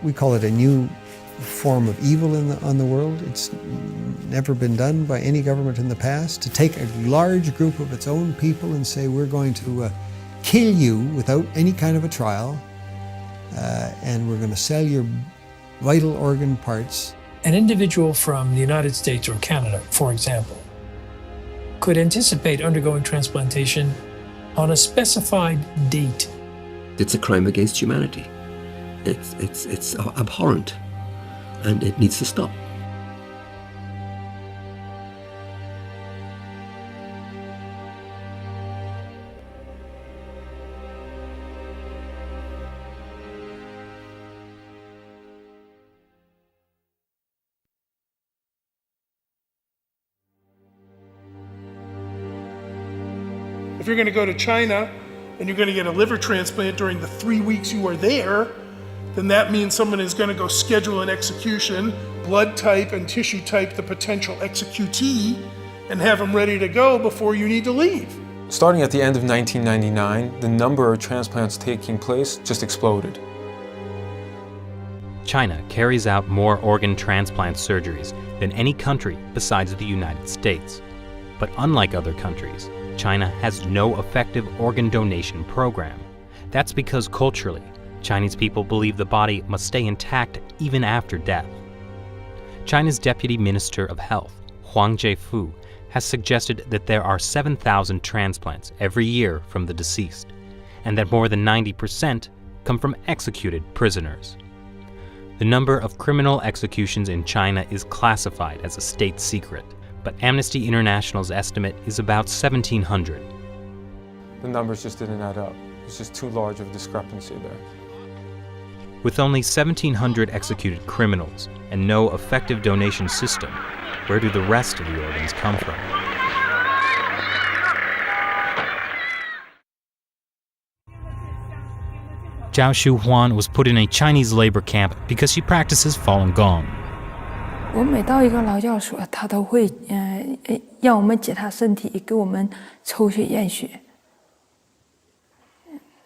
We call it a new form of evil on the world. It's never been done by any government in the past, to take a large group of its own people and say, we're going to kill you without any kind of a trial, and we're going to sell your vital organ parts. An individual from the United States or Canada, for example, could anticipate undergoing transplantation on a specified date. It's a crime against humanity. It's abhorrent, and it needs to stop. If you're going to go to China and you're going to get a liver transplant during the 3 weeks you are there, then that means someone is going to go schedule an execution, blood type and tissue type the potential executee, and have them ready to go before you need to leave. Starting at the end of 1999, the number of transplants taking place just exploded. China carries out more organ transplant surgeries than any country besides the United States. But unlike other countries, China has no effective organ donation program. That's because culturally, Chinese people believe the body must stay intact even after death. China's Deputy Minister of Health, Huang Jiefu, has suggested that there are 7,000 transplants every year from the deceased, and that more than 90% come from executed prisoners. The number of criminal executions in China is classified as a state secret, but Amnesty International's estimate is about 1,700. The numbers just didn't add up. It's just too large of a discrepancy there. With only 1,700 executed criminals and no effective donation system, where do the rest of the organs come from? Zhao Shuhuan was put in a Chinese labor camp because she practices Falun Gong. 我每到一个劳教所，他都会让我们检查身体，给我们抽血验血。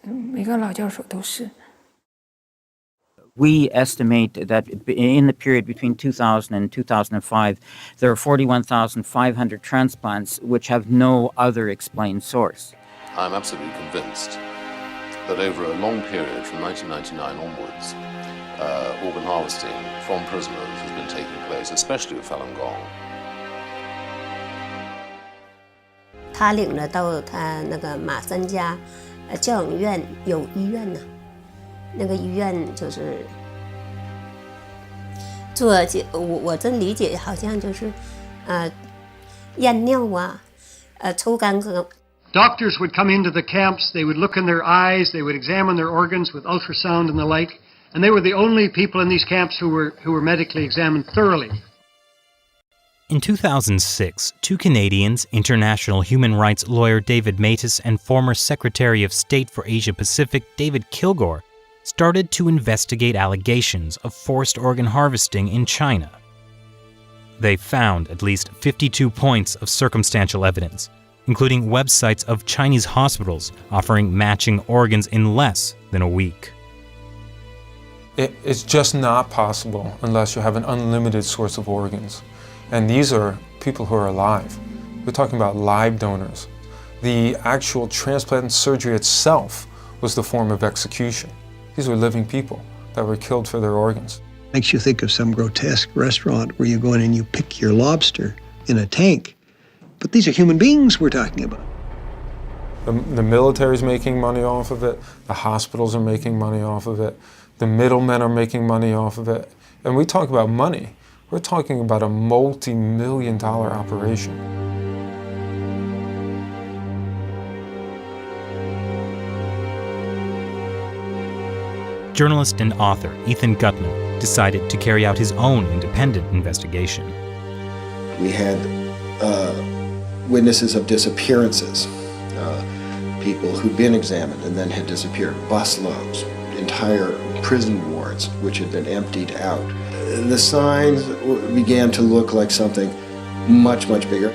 每个劳教所都是。 We estimate that in the period between 2000 and 2005, there are 41,500 transplants which have no other explained source. I'm absolutely convinced that over a long period from 1999 onwards, organ harvesting from prisoners has been taking place, especially with Falun Gong. 他领了到他那个马三家教养院有医院呢，那个医院就是做我真理解好像就是验尿啊，抽干咳。 Doctors would come into the camps, they would look in their eyes, they would examine their organs with ultrasound and the like, and they were the only people in these camps who were medically examined thoroughly. In 2006, two Canadians, international human rights lawyer David Matas and former Secretary of State for Asia Pacific David Kilgore, started to investigate allegations of forced organ harvesting in China. They found at least 52 points of circumstantial evidence, including websites of Chinese hospitals offering matching organs in less than a week. It's just not possible unless you have an unlimited source of organs. And these are people who are alive. We're talking about live donors. The actual transplant surgery itself was the form of execution. These were living people that were killed for their organs. Makes you think of some grotesque restaurant where you go in and you pick your lobster in a tank. But these are human beings we're talking about. The military's making money off of it. The hospitals are making money off of it. The middlemen are making money off of it. And we talk about money. We're talking about a multi-million-dollar operation. Journalist and author Ethan Gutman decided to carry out his own independent investigation. We had witnesses of disappearances, people who'd been examined and then had disappeared, busloads, entire prison wards which had been emptied out. The signs began to look like something much, much bigger.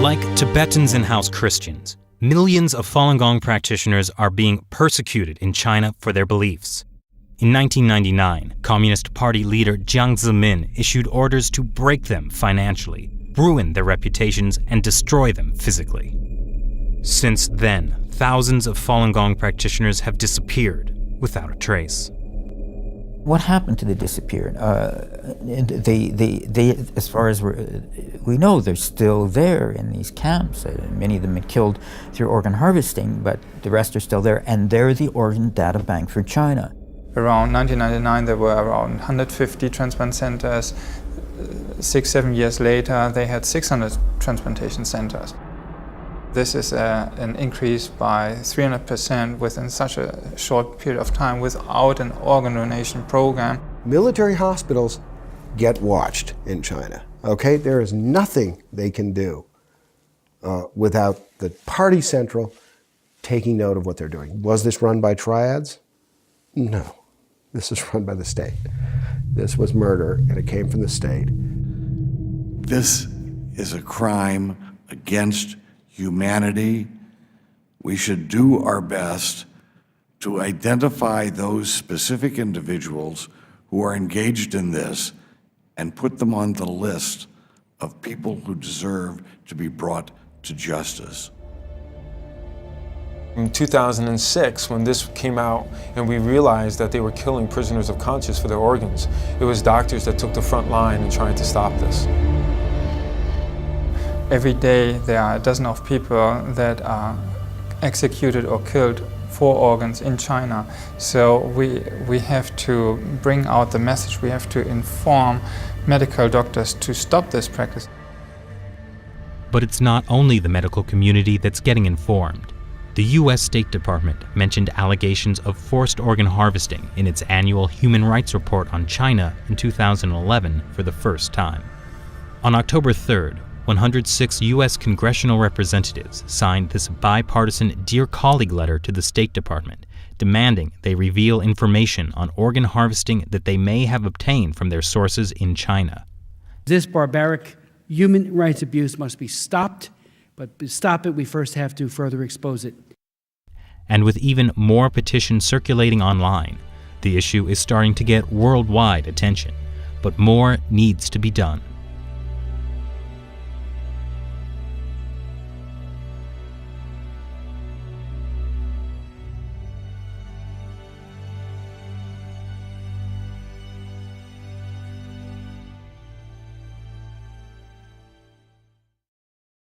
Like Tibetans and house Christians, Millions of Falun Gong practitioners are being persecuted in China for their beliefs. In 1999, Communist Party leader Jiang Zemin issued orders to break them financially, ruin their reputations, and destroy them physically. Since then, thousands of Falun Gong practitioners have disappeared without a trace. What happened to the disappeared? They, as far as we know, they're still there in these camps. Many of them had killed through organ harvesting, but the rest are still there, and they're the organ data bank for China. Around 1999, there were around 150 transplant centers. 6-7 years later, they had 600 transplantation centers. This is an increase by 300% within such a short period of time without an organ donation program. Military hospitals get watched in China, okay? There is nothing they can do without the party central taking note of what they're doing. Was this run by triads? No, this is run by the state. This was murder, and it came from the state. This is a crime against humanity. We should do our best to identify those specific individuals who are engaged in this and put them on the list of people who deserve to be brought to justice. In 2006, when this came out and we realized that they were killing prisoners of conscience for their organs, it was doctors that took the front line in trying to stop this. Every day there are a dozen of people that are executed or killed for organs in China. So we have to bring out the message, we have to inform medical doctors to stop this practice. But it's not only the medical community that's getting informed. The U.S. State Department mentioned allegations of forced organ harvesting in its annual Human Rights Report on China in 2011 for the first time. On October 3rd, 106 U.S. congressional representatives signed this bipartisan Dear Colleague letter to the State Department, demanding they reveal information on organ harvesting that they may have obtained from their sources in China. This barbaric human rights abuse must be stopped, but to stop it, we first have to further expose it. And with even more petitions circulating online, the issue is starting to get worldwide attention. But more needs to be done.